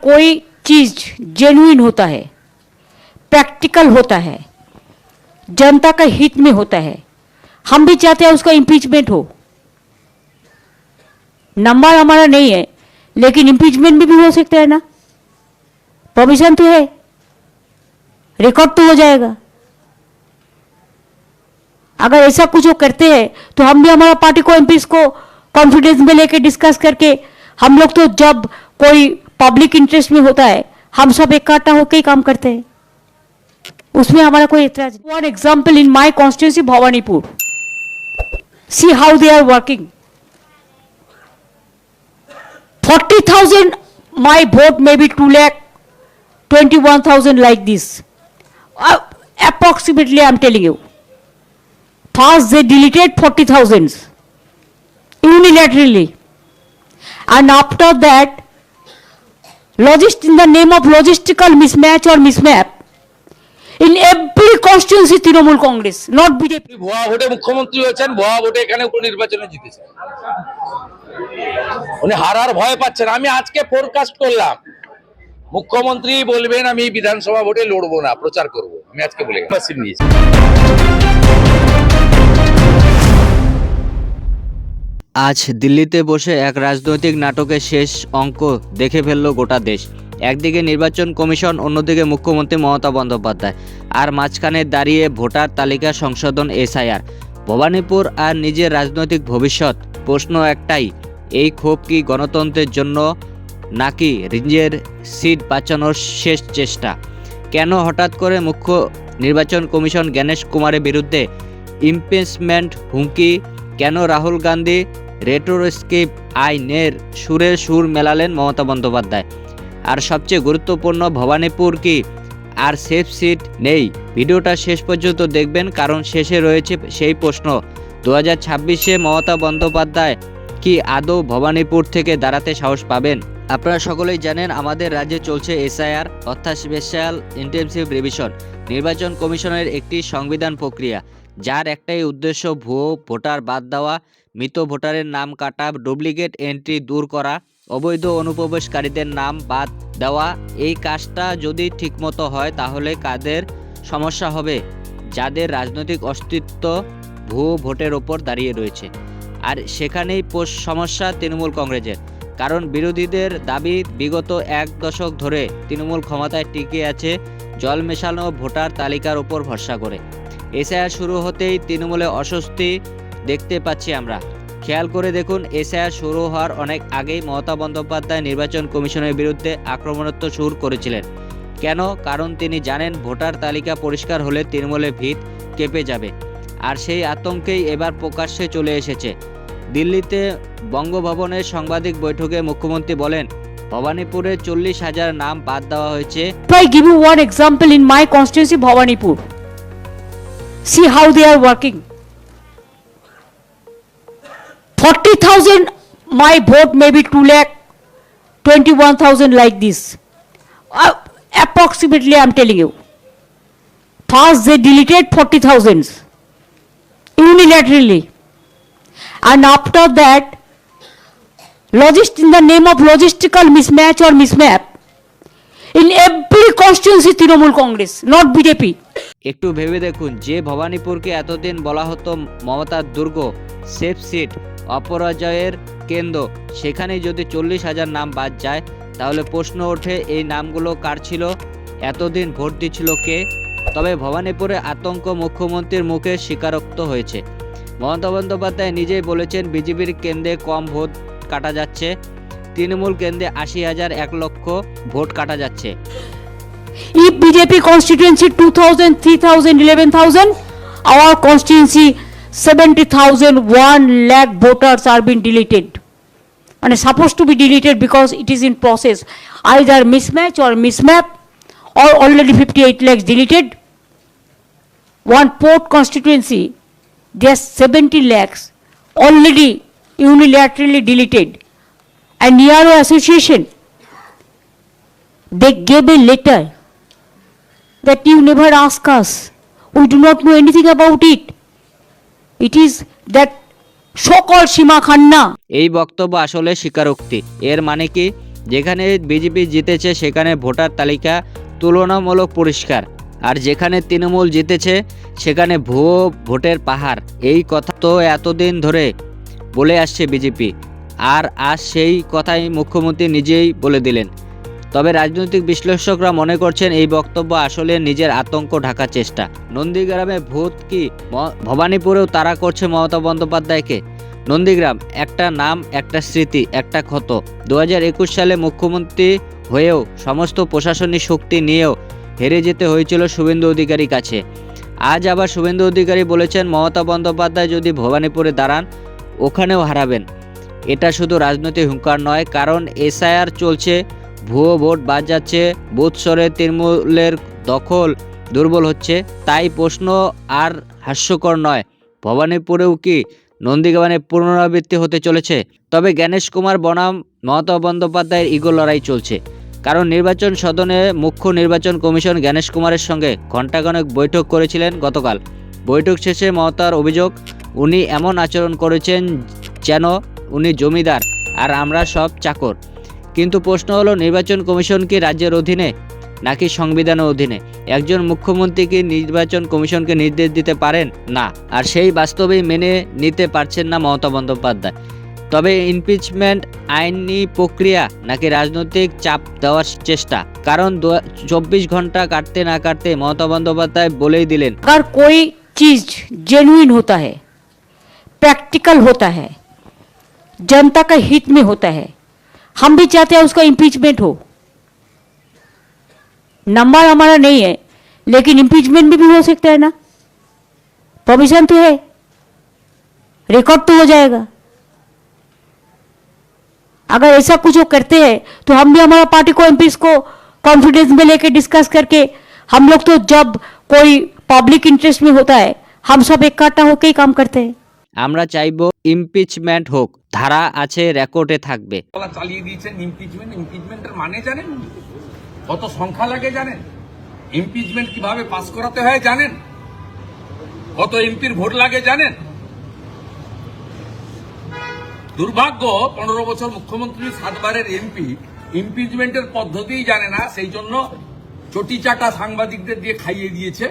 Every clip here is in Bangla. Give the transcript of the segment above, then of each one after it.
कोई चीज जेन्युइन होता है, प्रैक्टिकल होता है, जनता का हित में होता है, हम भी चाहते हैं उसका इम्पीचमेंट हो। नंबर हमारा नहीं है, लेकिन इम्पीचमेंट भी हो सकता है ना। परमिशन तो है, रिकॉर्ड तो हो जाएगा। अगर ऐसा कुछ वो करते हैं तो हम भी हमारा पार्टी को एमपीज को कॉन्फिडेंस में लेके डिस्कस करके, हम लोग तो जब कोई पब्लिक इंटरेस्ट में होता है हम सब इकट्ठा होकर ही काम करते हैं, उसमें हमारा कोई एतराज नहीं। One example in my constituency Bhawanipur, see how they are working. 40,000 my vote may be 2,21,000 like this. Approximately, I am telling you. First, they deleted 40,000 unilaterally, and after that, in the name of logistical mismatch or mismap, in every constituency, Trinamool Congress, not BJP. ভুয়া ভোটে মুখ্যমন্ত্রী হয়েছেন, ভুয়া ভোটে এখানে উপনির্বাচনে জিতেছেন। উনি হারার ভয় পাচ্ছেন। আমি আজকে ফোরকাস্ট করলাম মুখ্যমন্ত্রী বলবেন আমি বিধানসভা ভোটে লড়বো না, প্রচার করব। আমি আজকে বলে গেছি। আজ দিল্লিতে বসে এক রাজনৈতিক নাটকের শেষ অঙ্ক দেখে ফেলল গোটা দেশ। একদিকে নির্বাচন কমিশন, অন্যদিকে মুখ্যমন্ত্রী মমতা বন্দ্যোপাধ্যায়, আর মাঝখানে দাঁড়িয়ে ভোটার তালিকা সংশোধন এসআইআর। ভবানীপুর আর নিজের রাজনৈতিক ভবিষ্যৎ। প্রশ্ন একটাই, এই ক্ষোভ কি গণতন্ত্রের জন্য নাকি নিজের সিট বাঁচানোর শেষ চেষ্টা? কেন হঠাৎ করে মুখ্য নির্বাচন কমিশন জ্ঞানেশ কুমারের বিরুদ্ধে ইমপিচমেন্ট হুমকি? কেন রাহুল গান্ধী রেট্রোস্কেপ আইনের সুরের সুর মেলালেন মমতা বন্দ্যোপাধ্যায়? আর সবচেয়ে গুরুত্বপূর্ণ, ভবানীপুর কি আর সেফ সিট নেই? ভিডিওটা শেষ পর্যন্ত দেখবেন, কারণ শেষে রয়েছে সেই প্রশ্ন, 2026-এ মমতা বন্দ্যোপাধ্যায় কি আদৌ ভবানীপুর থেকে দাঁড়াতে সাহস পাবেন? আপনারা সকলেই জানেন আমাদের রাজ্যে চলছে এসআইআর, অর্থাৎ স্পেশাল ইন্টেনসিভ রিভিশন। নির্বাচন কমিশনের একটি সংবিধান প্রক্রিয়া, যার একটাই উদ্দেশ্য ভুয়ো ভোটার বাদ দেওয়া, মৃত ভোটারের নাম কাটা, ডুপ্লিকেট এন্ট্রি দূর করা, অবৈধ অনুপ্রবেশকারীদের নাম বাদ দেওয়া। এই কাজটা যদি ঠিকমতো হয় তাহলে কাদের সমস্যা হবে? যাদের রাজনৈতিক অস্তিত্ব ভুয়ো ভোটের ওপর দাঁড়িয়ে রয়েছে। আর সেখানেই সমস্যা তৃণমূল কংগ্রেসের, কারণ বিরোধীদের দাবি বিগত এক দশক ধরে তৃণমূল ক্ষমতায় টিকে আছে জল মেশানো ভোটার তালিকার উপর ভরসা করে। এসআইআর শুরু হতেই তৃণমূলে অস্বস্তি দেখতে পাচ্ছি আমরা। খেয়াল করে দেখুন, এসআইআর শুরু হওয়ার অনেক আগেই মমতা বন্দ্যোপাধ্যায় নির্বাচন কমিশনের বিরুদ্ধে আক্রমণাত্মক সুর করেছিলেন। কেন? কারণ তিনি জানেন ভোটার তালিকা পরিষ্কার হলে তৃণমূলের ভিত কেঁপে যাবে। আর সেই আতঙ্কেই এবার প্রকাশ্যে চলে এসেছে। দিল্লিতে বঙ্গভবনের সাংবাদিক বৈঠকে মুখ্যমন্ত্রী বলেন, ভবানীপুরে 40,000 নাম বাদ দেওয়া হয়েছে। I give you one example in my constituency Bhawanipur. See how they are working. 40,000 my vote may be 2,21,000 like this. Approximately, I am telling you. First, they deleted 40,000 unilaterally, and after that, in the name of logistical mismatch or mismap, in every constituency Trinamool Congress, not BJP. একটু ভেবে দেখুন, যে ভবানীপুরকে এতদিন বলা হতো মমতার দুর্গ, সেফ সিট, অপরাজয়ের কেন্দ্র, সেখানে যদি 40,000 নাম বাদ যায় তাহলে প্রশ্ন ওঠে এই নামগুলো কার ছিল? এতদিন ভোট দিচ্ছিল কে? তবে ভবানীপুরে আতঙ্ক মুখ্যমন্ত্রীর মুখে স্বীকারোক্ত হয়েছে। মমতা বন্দ্যোপাধ্যায় নিজেই বলেছেন বিজেপির কেন্দ্রে কম ভোট কাটা যাচ্ছে, তৃণমূল কেন্দ্রে 80,000, 1 লক্ষ ভোট কাটা যাচ্ছে। If BJP constituency 2,000, 3,000, 11,000, our constituency 70,000, 1 lakh voters are being deleted. And it's supposed to be deleted because it is in process. Either mismatch or mismap, or already 58 lakhs deleted. One port constituency, there's 70 lakhs already unilaterally deleted. And Niaro Association, they gave a letter that you never ask us. We do not know anything about it. It is that so-called Sima Khanna. এই বক্তব্য আসলে স্বীকারোক্তি। এর মানে কি? যেখানে বিজেপি জিতেছে সেখানে ভোটার তালিকা তুলনামূলক পরিষ্কার, আর যেখানে তৃণমূল জিতেছে সেখানে ভুয়ো ভোটের পাহাড়। এই কথা তো এতদিন ধরে বলে আসছে বিজেপি, আর আজ সেই কথাই মুখ্যমন্ত্রী নিজেই বলে দিলেন। তবে রাজনৈতিক বিশ্লেষকরা মনে করছেন এই বক্তব্য আসলে নিজের আতঙ্ক ঢাকার চেষ্টা। নন্দীগ্রামে ভূত কি ভবানীপুরেও তাড়া করছে মমতা বন্দ্যোপাধ্যায়কে? নন্দীগ্রাম একটা নাম, একটা স্মৃতি, একটা ক্ষত। 2021 সালে মুখ্যমন্ত্রী হয়েও সমস্ত প্রশাসনিক শক্তি নিয়েও হেরে যেতে হয়েছিল শুভেন্দু অধিকারীর কাছে। আজ আবার শুভেন্দু অধিকারী বলেছেন মমতা বন্দ্যোপাধ্যায় যদি ভবানীপুরে দাঁড়ান ওখানেও হারাবেন। এটা শুধু রাজনৈতিক হুঙ্কার নয়, কারণ এসআইআর চলছে, ভুয়ো ভোট বাদ যাচ্ছে, বুথ স্তরে তৃণমূলের দখল দুর্বল হচ্ছে। তাই প্রশ্ন আর হাস্যকর নয়, ভবানীপুরেও কি নন্দীগ্রামের পুনরাবৃত্তি হতে চলেছে? তবে জ্ঞানেশ কুমার বনাম মমতা বন্দ্যোপাধ্যায়ের ইগো লড়াই চলছে, কারণ নির্বাচন সদনে মুখ্য নির্বাচন কমিশন জ্ঞানেশ কুমারের সঙ্গে ঘণ্টাখানেক বৈঠক করেছিলেন গতকাল। বৈঠক শেষে মমতার অভিযোগ উনি এমন আচরণ করেছেন যেন উনি জমিদার আর আমরা সব চাকর। কিন্তু প্রশ্ন হলো, নির্বাচন কমিশন কি রাজ্যের অধীনে নাকি সংবিধানের অধীনে? একজন মুখ্যমন্ত্রী কি নির্বাচন কমিশনকে নির্দেশ দিতে পারেন? না, আর সেই বাস্তবেই মেনে নিতে পারছেন না মমতা বন্দ্যোপাধ্যায়। তবে ইমপিচমেন্ট আইনি প্রক্রিয়া নাকি রাজনৈতিক চাপ দেওয়ার চেষ্টা? কারণ 24 ঘন্টা কাটতে না কাটতে মমতা বন্দ্যোপাধ্যায় বলেই দিলেন, अगर कोई चीज जेन्युइन होता है, प्रैक्टिकल होता है, जनता का हित में होता है, हम भी चाहते हैं उसका इम्पीचमेंट हो। नंबर हमारा नहीं है, लेकिन इम्पीचमेंट भी हो सकता है ना, परमिशन तो है, रिकॉर्ड तो हो जाएगा। अगर ऐसा कुछ वो करते हैं तो हम भी हमारा पार्टी को एमपीज को कॉन्फिडेंस में लेके डिस्कस करके, हम लोग तो जब कोई पब्लिक इंटरेस्ट में होता है हम सब इकट्ठा होकर ही काम करते हैं। আমরা চাইবো ইমপিচমেন্ট হোক, ধারা আছে, রেকর্ডে থাকবে। বলা চালিয়ে দিয়েছেন ইমপিচমেন্টের মানে জানেন? কত সংখ্যা লাগে জানেন? ইমপিচমেন্ট কিভাবে পাস করাতে হয় জানেন? কত এমপির ভোট লাগে জানেন? দুর্ভাগ্য, 15 বছর মুখ্যমন্ত্রী, 7 বারের এমপি ইমপিচমেন্টের পদ্ধতিই জানে না, সেই জন্য চটি চাটা সাংবাদিকদের দিয়ে খাইয়ে দিয়েছে,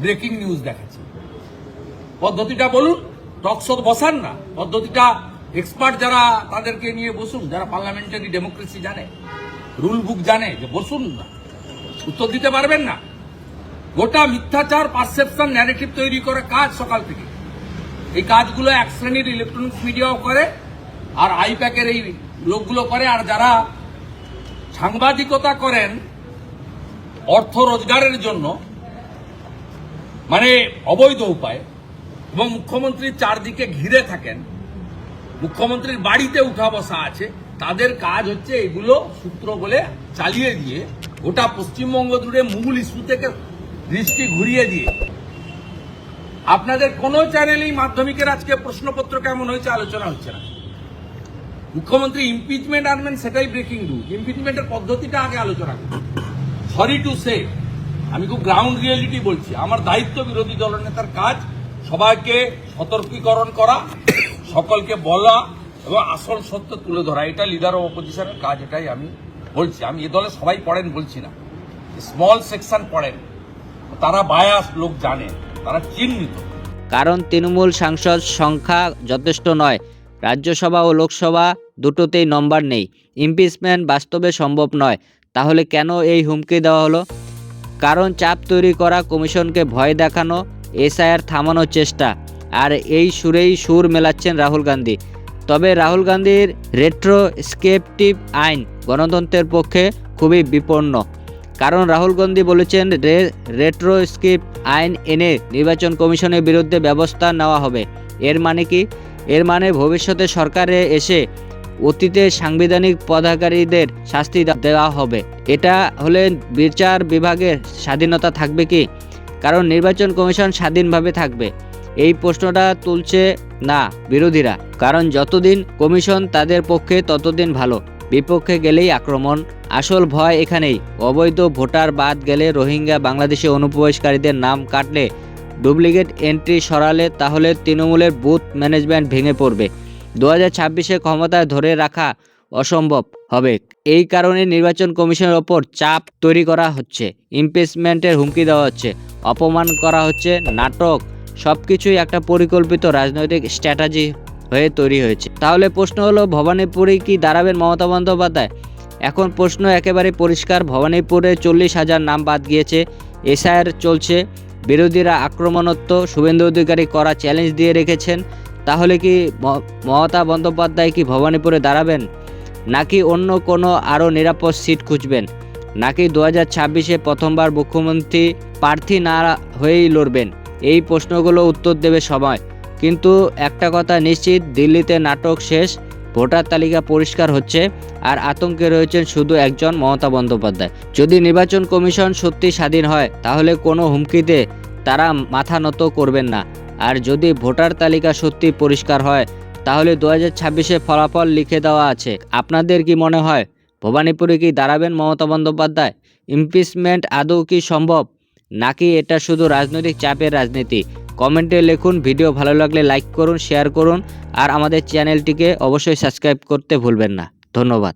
ব্রেকিং নিউজ দেখাচ্ছে। পদ্ধতিটা বলুন, টকশো বসান না, পদ্ধতিটা এক্সপার্ট যারা তাদেরকে নিয়ে বসুন, যারা পার্লামেন্টারি ডেমোক্রেসি জানে, রুল বুক জানে, যে বসুন না, উত্তর দিতে পারবেন না। গোটা মিথ্যাচার, পারসেপশন, ন্যারেটিভ তৈরি করে কাজ সকাল থেকে। এই কাজগুলো এক শ্রেণীর ইলেকট্রনিক্স মিডিয়াও করে, আর আইপ্যাকের এই লোকগুলো করে, আর যারা সাংবাদিকতা করেন অর্থ রোজগারের জন্য, মানে অবৈধ উপায়, এবং মুখ্যমন্ত্রীর চারদিকে ঘিরে থাকেন, মুখ্যমন্ত্রীর বাড়িতে উঠা বসা আছে, তাদের কাজ হচ্ছে এগুলো সূত্র বলে চালিয়ে দিয়ে গোটা পশ্চিমবঙ্গ জুড়ে মূল ইস্যু থেকে দৃষ্টি ঘুরিয়ে দিয়ে। আপনাদের কোন চ্যানেলেই মাধ্যমিকের আজকে প্রশ্নপত্র কেমন হয়েছে আলোচনা হচ্ছে না। মুখ্যমন্ত্রী ইমপিচমেন্ট আনবেন, সেটাই ব্রেকিং নিউজ। ইমপিচমেন্টের পদ্ধতিটা আগে আলোচনা করুন। সরি টু সে, আমি খুব গ্রাউন্ড রিয়েলিটি বলছি, আমার দায়িত্ব বিরোধী দলনেতার কাজ সবাইকে সতর্কীকরণ করা, সকলকে বলা এবং আসল সত্য তুলে ধরা। এটা লিডার অফ অপোজিশনের কাজ, এটাই আমি বলছি। আমি এ দলে সবাই পড়েন বলছি না, স্মল সেকশন পড়েন, তারা বায়াস লোক জানে, তারা চিহ্নিত। কারণ তৃণমূল সাংসদ সংখ্যা যথেষ্ট নয়, রাজ্যসভা ও লোকসভা দুটোতেই নম্বর নেই। ইমপিচমেন্ট বাস্তবে সম্ভব নয়। তাহলে কেন এই হুমকি দেওয়া হলো? কারণ চাপ তৈরি করা, কমিশনকে ভয় দেখানো, এসআইআর থামানোর চেষ্টা। আর এই সুরেই সুর মেলাচ্ছেন রাহুল গান্ধী। তবে রাহুল গান্ধীর রেট্রোস্পেকটিভ আইন গণতন্ত্রের পক্ষে খুবই বিপন্ন। কারণ রাহুল গান্ধী বলেছেন রেট্রোস্পেকটিভ আইন এনে নির্বাচন কমিশনের বিরুদ্ধে ব্যবস্থা নেওয়া হবে। এর মানে কি? এর মানে ভবিষ্যতে সরকারে এসে অতীতে সাংবিধানিক পদাধিকারীদের শাস্তি দেওয়া হবে। এটা হলে বিচার বিভাগের স্বাধীনতা থাকবে কি? কারণ নির্বাচন কমিশন স্বাধীনভাবে থাকবে, এই প্রশ্নটা তুলছে না বিরোধীরা। কারণ যতদিন কমিশন তাদের পক্ষে ততদিন ভালো, বিপক্ষে গেলেই আক্রমণ। আসল ভয় এখানেই। অবৈধ ভোটার বাদ গেলে, রোহিঙ্গা বাংলাদেশে অনুপ্রবেশকারীদের নাম কাটলে, ডুপ্লিকেট এন্ট্রি সরালে, তাহলে তৃণমূলের বুথ ম্যানেজমেন্ট ভেঙে পড়বে। 2026-এ ক্ষমতায় ধরে রাখা অসম্ভব হবে। এই কারণে নির্বাচন কমিশনের ওপর চাপ তৈরি করা হচ্ছে, ইমপিচমেন্টের হুমকি দেওয়া হচ্ছে, অপমান করা হচ্ছে, নাটক, সবকিছুই একটা পরিকল্পিত রাজনৈতিক স্ট্র্যাটেজি হয়ে তৈরি হয়েছে। তাহলে প্রশ্ন হলো, ভবানীপুরে কি দাঁড়াবেন মমতা বন্দ্যোপাধ্যায়? এখন প্রশ্ন একেবারে পরিষ্কার, ভবানীপুরে 40,000 নাম বাদ গিয়েছে, এসআইআর চলছে, বিরোধীরা আক্রমণাত্মক, শুভেন্দু অধিকারী করা চ্যালেঞ্জ দিয়ে রেখেছেন। তাহলে কি মমতা বন্দ্যোপাধ্যায় কি ভবানীপুরে দাঁড়াবেন, নাকি অন্য কোনো আরও নিরাপদ সিট খুঁজবেন, নাকি 2026-এ প্রথমবার মুখ্যমন্ত্রী প্রার্থী না হয়েই লড়বেন? এই প্রশ্নগুলো উত্তর দেবে সময়। কিন্তু একটা কথা নিশ্চিত, দিল্লিতে নাটক শেষ, ভোটার তালিকা পরিষ্কার হচ্ছে, আর আতঙ্কে রয়েছেন শুধু একজন, মমতা বন্দ্যোপাধ্যায়। যদি নির্বাচন কমিশন সত্যি স্বাধীন হয় তাহলে কোনো হুমকিতে তারা মাথা নত করবেন না। আর যদি ভোটার তালিকা সত্যি পরিষ্কার হয় তাহলে 2026-এ ফলাফল লিখে দেওয়া আছে। আপনাদের কি মনে হয়, ভবানীপুরে কি দাঁড়াবেন মমতা বন্দ্যোপাধ্যায়? ইমপিচমেন্ট আদৌ কি সম্ভব, নাকি এটা শুধু রাজনৈতিক চাপের রাজনীতি? কমেন্টে লিখুন। ভিডিও ভালো লাগলে লাইক করুন, শেয়ার করুন, আর আমাদের চ্যানেলটিকে অবশ্যই সাবস্ক্রাইব করতে ভুলবেন না। ধন্যবাদ।